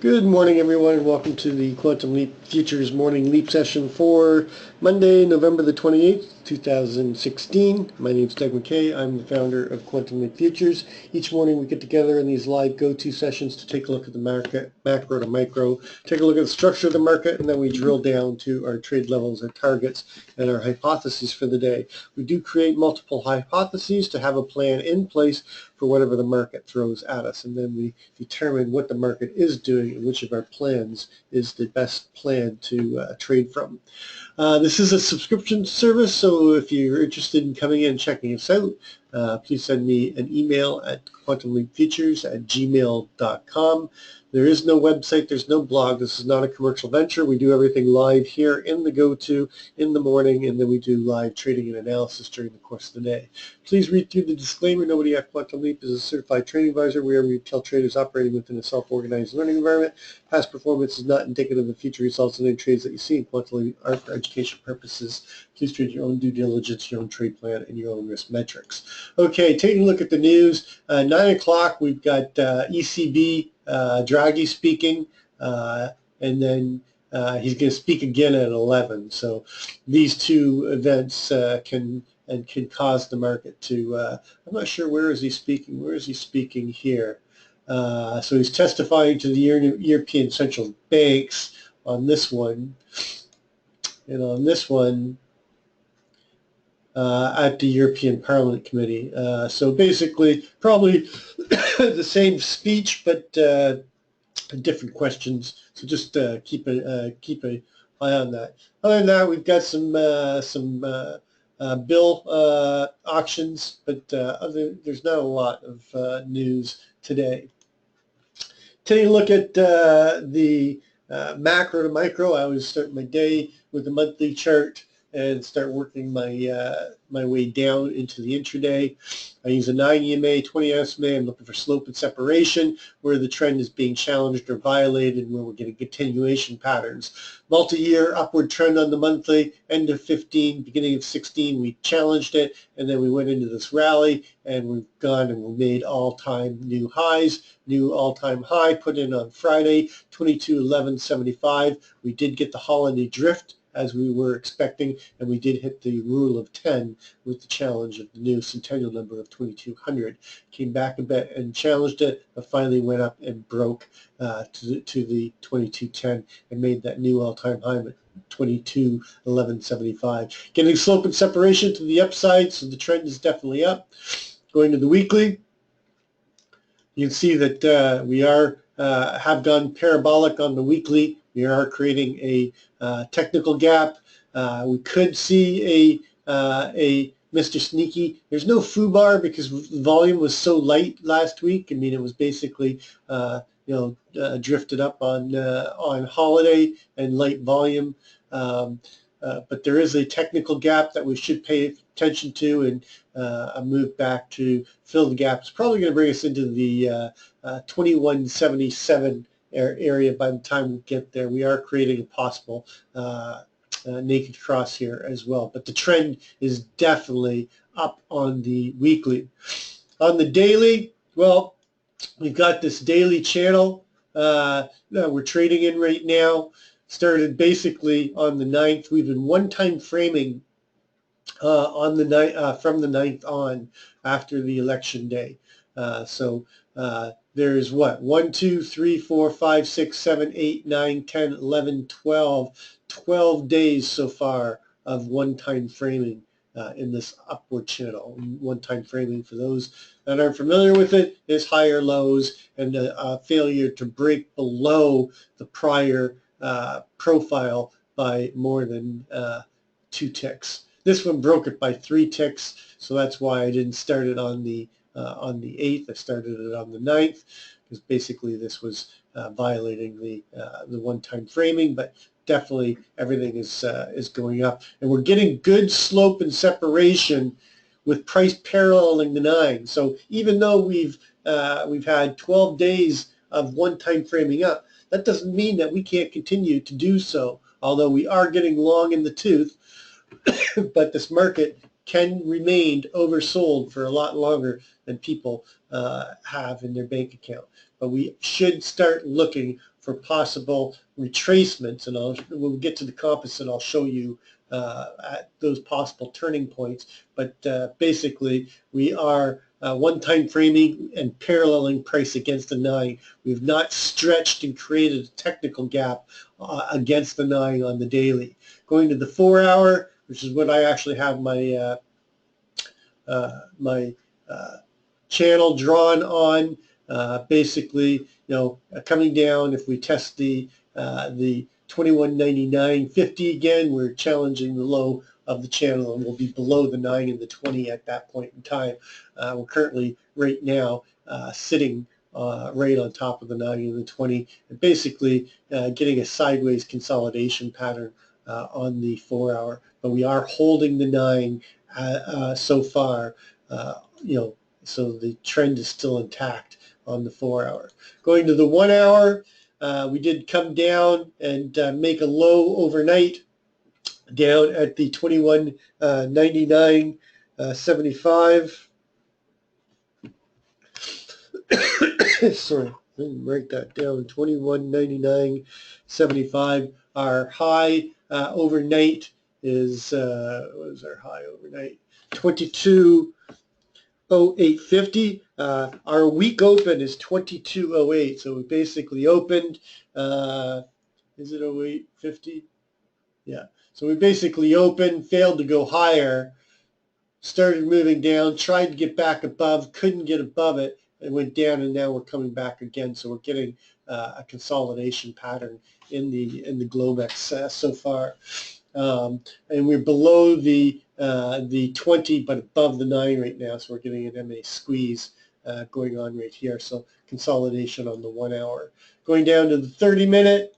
Good morning, everyone, and welcome to the Quantum Leap Futures Morning Leap Session for Monday, November the 28th, 2016. My name is Doug McKay. I'm the founder of Quantum Leap Futures. Each morning we get together in these live go-to sessions to take a look at the market, macro to micro, take a look at the structure of the market, and then we drill down to our trade levels, our targets, and our hypotheses for the day. We do create multiple hypotheses to have a plan in place for whatever the market throws at us, and then we determine what the market is doing and which of our plans is the best plan to trade from. This is a subscription service, so if you're interested in coming in and checking us out, please send me an email at quantumleapfutures@gmail.com. There is no website, there's no blog. This is not a commercial venture. We do everything live here in the go-to in the morning, and then we do live trading and analysis during the course of the day. Please read through the disclaimer. Nobody at Quantum Leap is a certified trading advisor. We are retail traders operating within a self-organized learning environment. Past performance is not indicative of future results, and any trades that you see in Quantum Leap are for education purposes. Please trade your own due diligence, your own trade plan, and your own risk metrics. Okay, taking a look at the news. 9 o'clock, we've got ECB Draghi speaking, and then he's going to speak again at 11. So these two events can cause the market to, I'm not sure, where is he speaking? Where is he speaking here? So he's testifying to the European central banks on this one, and on this one at the European Parliament Committee. So basically, probably the same speech, but different questions. So just keep an eye on that. Other than that, we've got some bill auctions, but there's not a lot of news today. Taking a look at the macro to micro, I always start my day with the monthly chart and start working my way down into the intraday. I use a 9 EMA, 20 SMA. I'm looking for slope and separation where the trend is being challenged or violated, where we're getting continuation patterns. Multi-year upward trend on the monthly, end of 15, beginning of 16, we challenged it, and then we went into this rally, and we've gone and we made all-time new highs. New all-time high put in on Friday, 22.1175. We did get the holiday drift as we were expecting, and we did hit the rule of 10 with the challenge of the new centennial number of 2200. Came back a bit and challenged it, but finally went up and broke to the 2210 and made that new all-time high at 22.1175. Getting slope and separation to the upside, so the trend is definitely up. Going to the weekly, you can see that we are have gone parabolic on the weekly. We are creating a technical gap. We could see a Mr. Sneaky. There's no foo bar because the volume was so light last week. I mean, it was basically drifted up on holiday and light volume. But there is a technical gap that we should pay attention to, and a move back to fill the gap is probably going to bring us into the 2177 area by the time we get there. We are creating a possible naked cross here as well, but the trend is definitely up on the weekly. On the daily, well, we've got this daily channel that we're trading in right now. Started basically on the 9th. We've been one-time framing on the from the 9th on after the election day. So there's what? 1, 2, 3, 4, 5, 6, 7, 8, 9, 10, 11, 12. 12 days so far of one-time framing in this upward channel. One-time framing, for those that aren't familiar with it, is higher lows and a failure to break below the prior profile by more than 2 ticks. This one broke it by 3 ticks, so that's why I didn't start it on the 8th. I started it on the 9th because basically this was violating the one-time framing, but definitely everything is going up, and we're getting good slope and separation with price paralleling the 9. So even though we've had 12 days of one-time framing up, that doesn't mean that we can't continue to do so, although we are getting long in the tooth. But this market can remain oversold for a lot longer than people have in their bank account. But we should start looking for possible retracements, and when we get to the composite, I'll show you at those possible turning points. But basically, we are one-time framing and paralleling price against the 9. We've not stretched and created a technical gap against the 9 on the daily. Going to the 4-hour, which is what I actually have my channel drawn on. Basically, coming down, if we test the 21.99.50 again, we're challenging the low of the channel, and we'll be below the 9 and the 20 at that point in time. We're currently right now sitting right on top of the 9 and the 20, and basically getting a sideways consolidation pattern on the 4-hour. But we are holding the 9 so far, so the trend is still intact on the 4-hour. Going to the 1-hour, we did come down and make a low overnight down at the 21.99.75. Sorry, let me write that down. 21.99.75. Our high overnight is what is our high overnight? 22.08.50. Our week open is 22.08. So we basically opened. Is it 08.50? Yeah. So we basically opened, failed to go higher, started moving down, tried to get back above, couldn't get above it, and went down, and now we're coming back again. So we're getting a consolidation pattern in the Globex so far, and we're below the 20 but above the 9 right now. So we're getting an MA squeeze going on right here. So consolidation on the 1-hour. Going down to the 30-minute,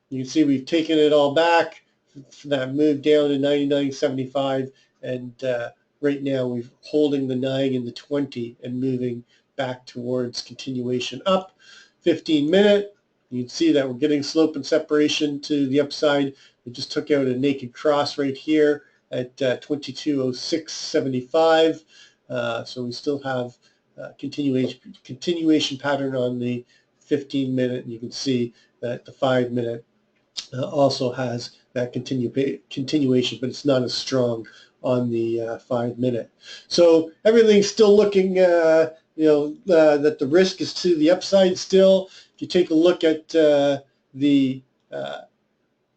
you can see we've taken it all back. That moved down to 99.75, and right now we're holding the 9 and the 20 and moving back towards continuation up. 15-minute, you can see that we're getting slope and separation to the upside. We just took out a naked cross right here at 22.06.75. So we still have continuation pattern on the 15-minute, and you can see that the 5-minute also has that continuation, but it's not as strong on the 5-minute. So everything's still looking, that the risk is to the upside still. If you take a look at the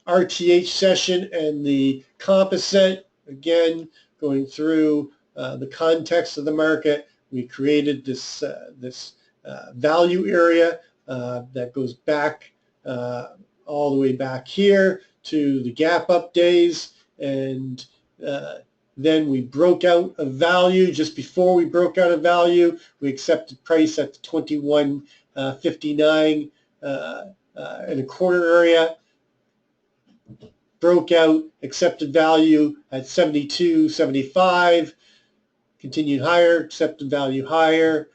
RTH session and the composite, again, going through the context of the market, we created this value area that goes back all the way back here to the gap up days, and then we broke out a value. Just before we broke out a value, we accepted price at the 21.59 and a quarter area, broke out, accepted value at 72.75, continued higher, accepted value higher,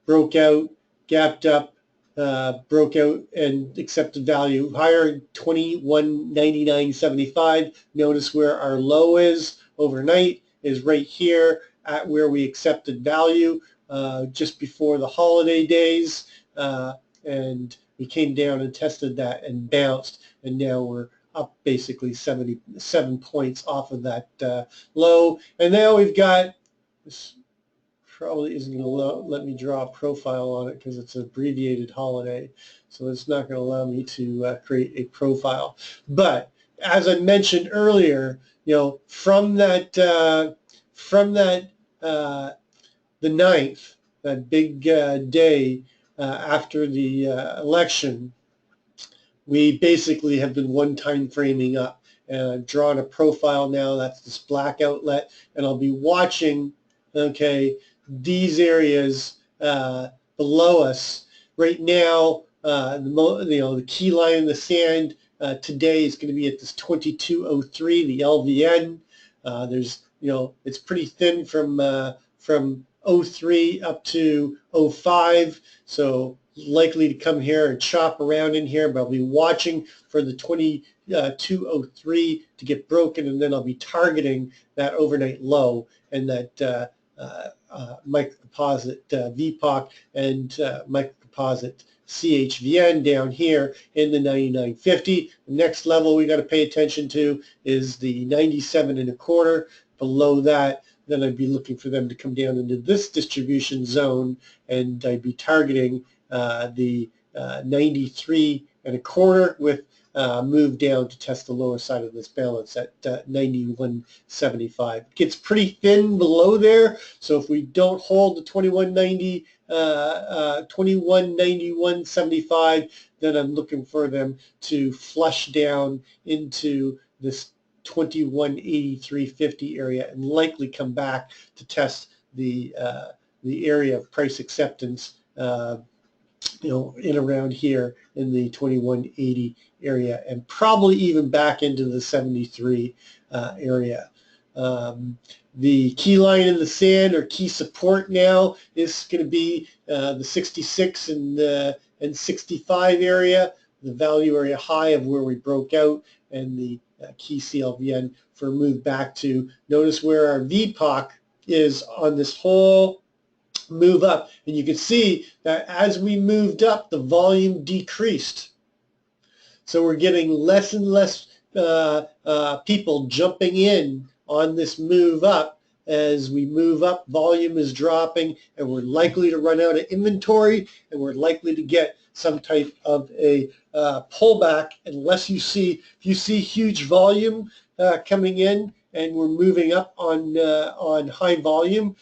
broke out, gapped up, broke out and accepted value higher, 21.99.75. Notice where our low is overnight is right here at where we accepted value just before the holiday days, and we came down and tested that and bounced, and now we're up basically 77 points off of that low. And now we've got this. Probably isn't going to let me draw a profile on it because it's an abbreviated holiday, so it's not going to allow me to create a profile. But as I mentioned earlier, from that the 9th, that big day after the election, we basically have been one-time framing up, and I've drawn a profile now. That's this black outlet, and I'll be watching, these areas below us. Right now, the key line in the sand today is going to be at this 22.03, the LVN. There's, it's pretty thin from 03 up to 05. So likely to come here and chop around in here, but I'll be watching for the 2203 to get broken, and then I'll be targeting that overnight low and that microcomposite VPOC and microcomposite CHVN down here in the 99.50. The next level we got to pay attention to is the 97.25. Below that, then I'd be looking for them to come down into this distribution zone, and I'd be targeting the 93.25 with move down to test the lower side of this balance at 91.75. It gets pretty thin below there, so if we don't hold the 2190, 2191.75, then I'm looking for them to flush down into this 2183.50 area and likely come back to test the area of price acceptance in around here in the 2180 area, and probably even back into the 73 area. The key line in the sand, or key support now, is going to be the 66 and 65 area, the value area high of where we broke out, and the key CLVN for a move back to. Notice where our VPOC is on this whole move up, and you can see that as we moved up, the volume decreased. So we're getting less and less people jumping in on this move up. As we move up, volume is dropping, and we're likely to run out of inventory, and we're likely to get some type of a pullback unless if you see huge volume coming in and we're moving up on high volume.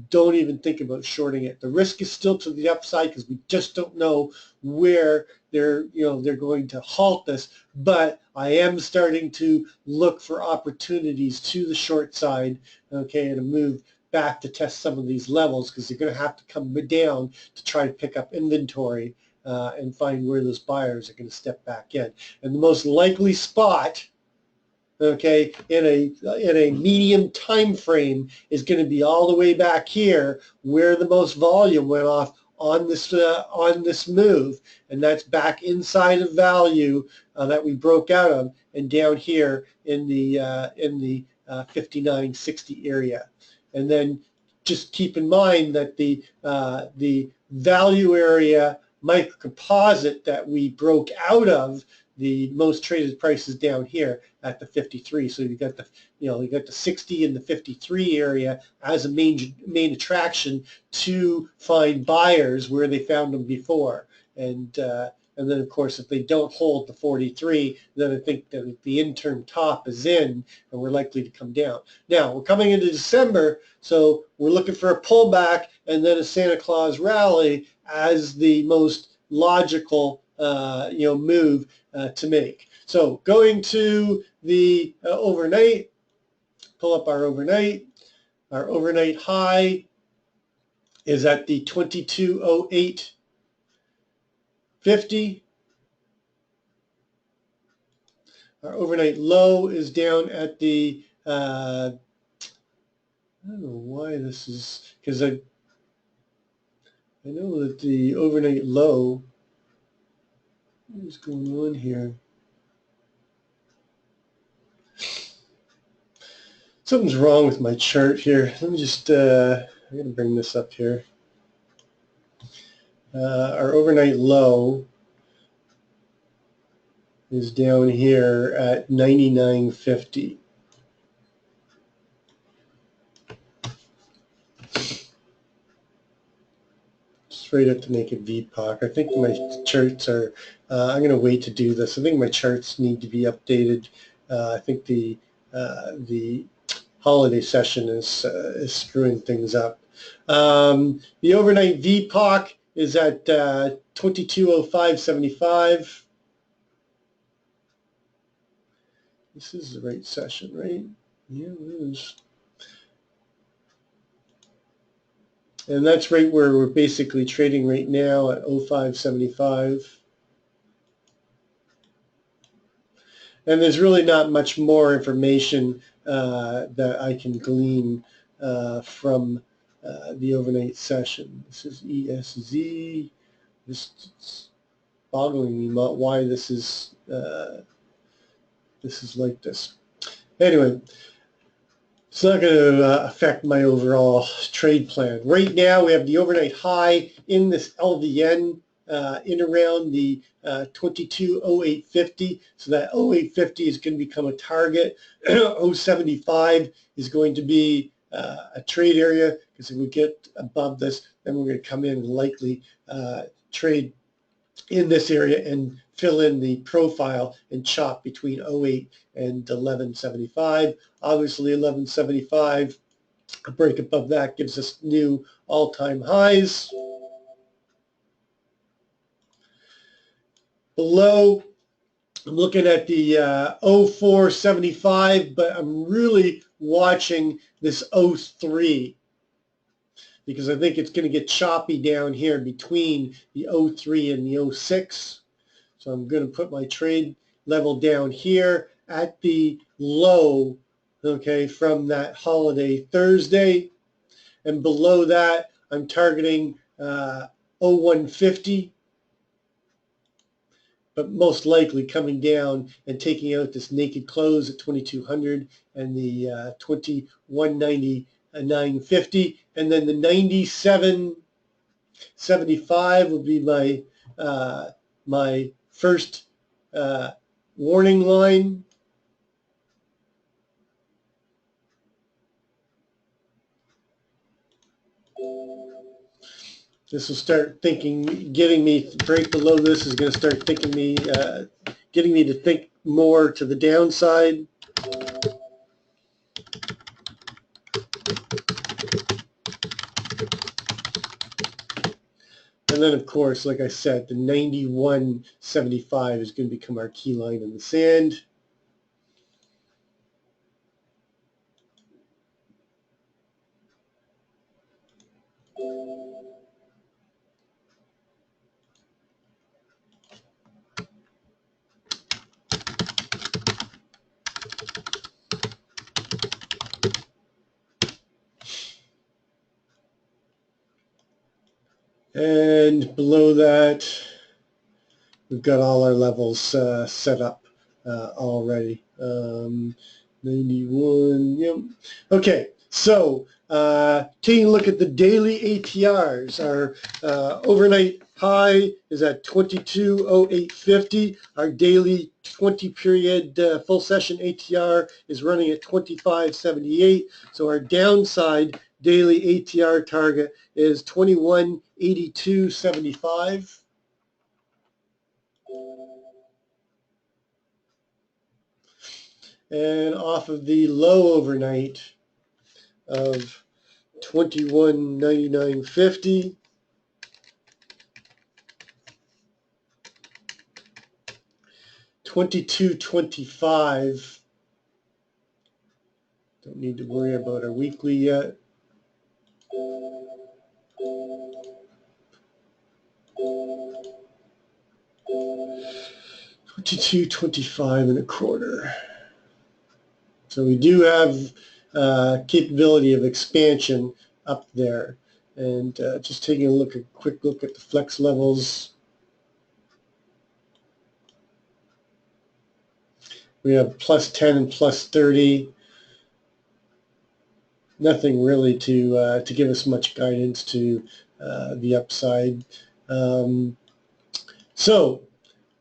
Don't even think about shorting it. The risk is still to the upside because we just don't know where they're going to halt this. But I am starting to look for opportunities to the short side, okay, and to move back to test some of these levels, because they're going to have to come down to try to pick up inventory and find where those buyers are going to step back in. And the most likely spot, okay, in a medium time frame is going to be all the way back here where the most volume went off on this move, and that's back inside of value that we broke out of, and down here in the 59.60 area. And then just keep in mind that the value area microcomposite that we broke out of, the most traded prices down here at the 53. So you got the 60 and the 53 area as a main attraction to find buyers where they found them before. And then of course if they don't hold the 43, then I think that the interim top is in and we're likely to come down. Now we're coming into December, so we're looking for a pullback and then a Santa Claus rally as the most logical move to make. So going to the overnight, pull up our overnight. Our overnight high is at the 2208.50. Our overnight low is down at the I don't know why this is, because I know that the overnight low, what is going on here? Something's wrong with my chart here. Let me just, I'm going to bring this up here. Our overnight low is down here at 99.50. Right up to make a VPOC. I think my charts are, I'm going to wait to do this. I think my charts need to be updated. I think the holiday session is screwing things up. The overnight VPOC is at 2205.75. This is the right session, right? Yeah, it is. And that's right where we're basically trading right now at 05.75. And there's really not much more information that I can glean from the overnight session. This is ESZ. Just it's boggling me why this is like this. Anyway, it's not going to affect my overall trade plan. Right now, we have the overnight high in this LVN in around the 22.0850. So that 0850 is going to become a target. 075 is going to be a trade area, because if we get above this, then we're going to come in and likely trade in this area and fill in the profile and chop between 08 and 1175. Obviously 1175, a break above that gives us new all-time highs. Below, I'm looking at the 0475, but I'm really watching this 03, because I think it's going to get choppy down here between the 03 and the 06. So I'm going to put my trade level down here at the low, okay, from that holiday Thursday. And below that, I'm targeting 0150, but most likely coming down and taking out this naked close at 2200 and the 2199.50, and then the 97.75 will be my my first warning line. This will start thinking, getting me break below this is going to start thinking me, getting me to think more to the downside. And then, of course, like I said, the 91.75 is going to become our key line in the sand. And below that, we've got all our levels set up already. 91, yep. Okay, so taking a look at the daily ATRs, our overnight high is at 22.0850. Our daily 20-period full session ATR is running at 25.78. So our downside daily ATR target is 21.8275. And off of the low overnight of 21.9950, $22.25. Don't need to worry about our weekly yet. $22.25.25. So we do have capability of expansion up there. And just taking a quick look at the flex levels. We have plus 10 and plus 30. Nothing really to give us much guidance to the upside.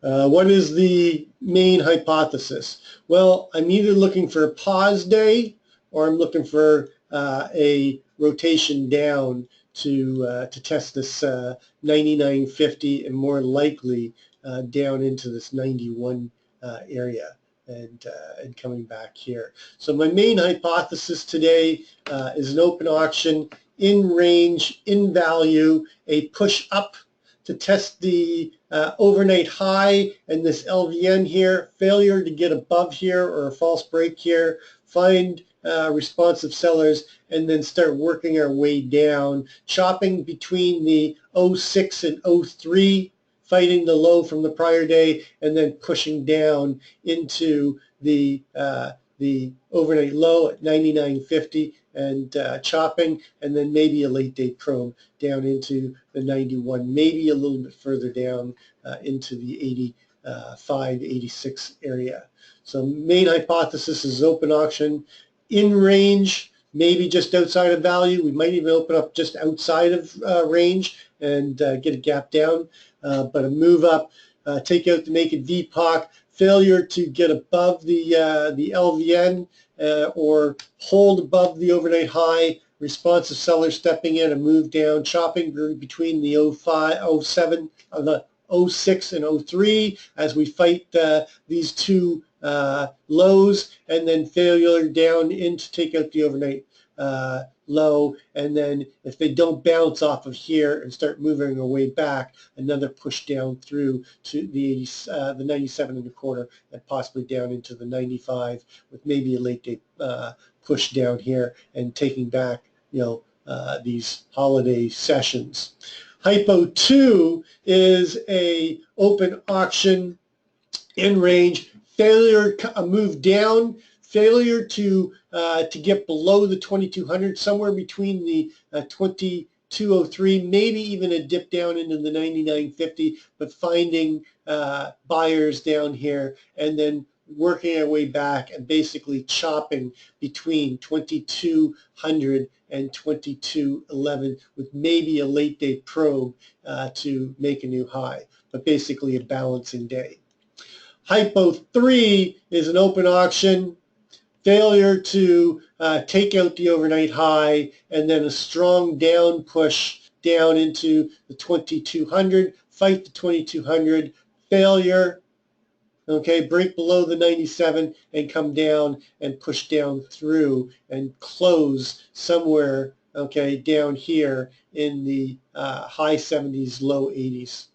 What is the main hypothesis? Well, I'm either looking for a pause day or I'm looking for a rotation down to test this 99.50 and more likely down into this 91 area. And coming back here. So my main hypothesis today is an open auction in range, in value, a push up to test the overnight high and this LVN here, failure to get above here or a false break here, find responsive sellers, and then start working our way down, chopping between the 06 and 03, fighting the low from the prior day, and then pushing down into the the overnight low at 99.50 and chopping, and then maybe a late day probe down into the 91, maybe a little bit further down into the 85, 86 area. So main hypothesis is open auction in range, maybe just outside of value. We might even open up just outside of range and get a gap down, but a move up, take out the naked VPOC, failure to get above the LVN or hold above the overnight high, responsive seller stepping in, a move down, chopping between the 05, 07, the 06 and 03 as we fight these two lows, and then failure down in to take out the overnight low, and then if they don't bounce off of here and start moving their way back, another push down through to the 97 and a quarter and possibly down into the 95 with maybe a late day push down here and taking back these holiday sessions. Hypo 2 is a open auction in range, failure, a move down, failure to get below the 2200, somewhere between the 2203, maybe even a dip down into the 99.50, but finding buyers down here and then working our way back and basically chopping between 2200 and 2211 with maybe a late day probe to make a new high, but basically a balancing day. Hypo 3 is an open auction, failure to take out the overnight high, and then a strong down push down into the 2200, fight the 2200, failure, okay, break below the 97 and come down and push down through and close somewhere, okay, down here in the high 70s, low 80s.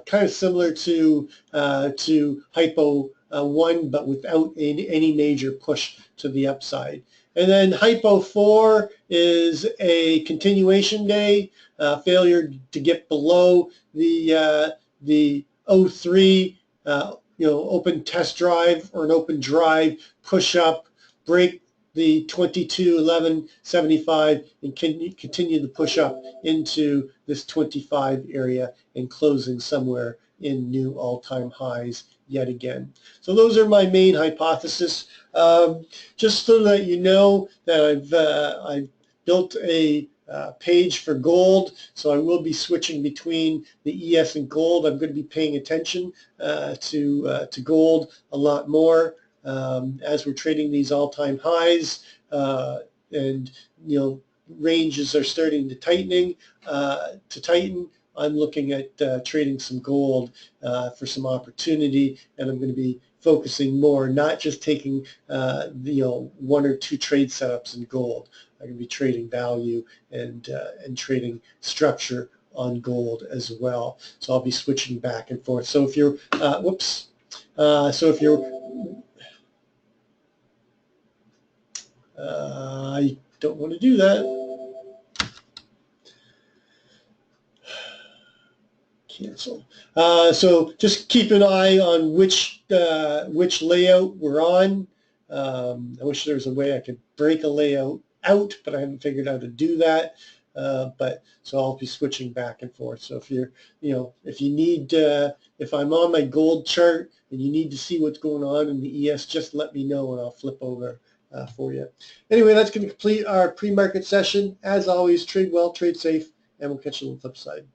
Kind of similar to Hypo 1, but without any major push to the upside. And then Hypo 4 is a continuation day, failure to get below the 03, open test drive or an open drive, push up, break the 22.11.75 and continue the push up into this 25 area and closing somewhere in new all-time highs yet again. So those are my main hypotheses. Just so that you know that I've built a page for gold, so I will be switching between the ES and gold. I'm going to be paying attention to gold a lot more as we're trading these all-time highs, and ranges are starting to tighten. I'm looking at trading some gold for some opportunity, and I'm going to be focusing more, not just taking one or two trade setups in gold. I'm going to be trading value and trading structure on gold as well. So I'll be switching back and forth. So if you're, I don't want to do that. Cancel. So just keep an eye on which layout we're on. I wish there was a way I could break a layout out, but I haven't figured out how to do that. So I'll be switching back and forth. So if you're, if you need, if I'm on my gold chart and you need to see what's going on in the ES, just let me know and I'll flip over for you. Anyway, that's going to complete our pre-market session. As always, trade well, trade safe, and we'll catch you on the flip side.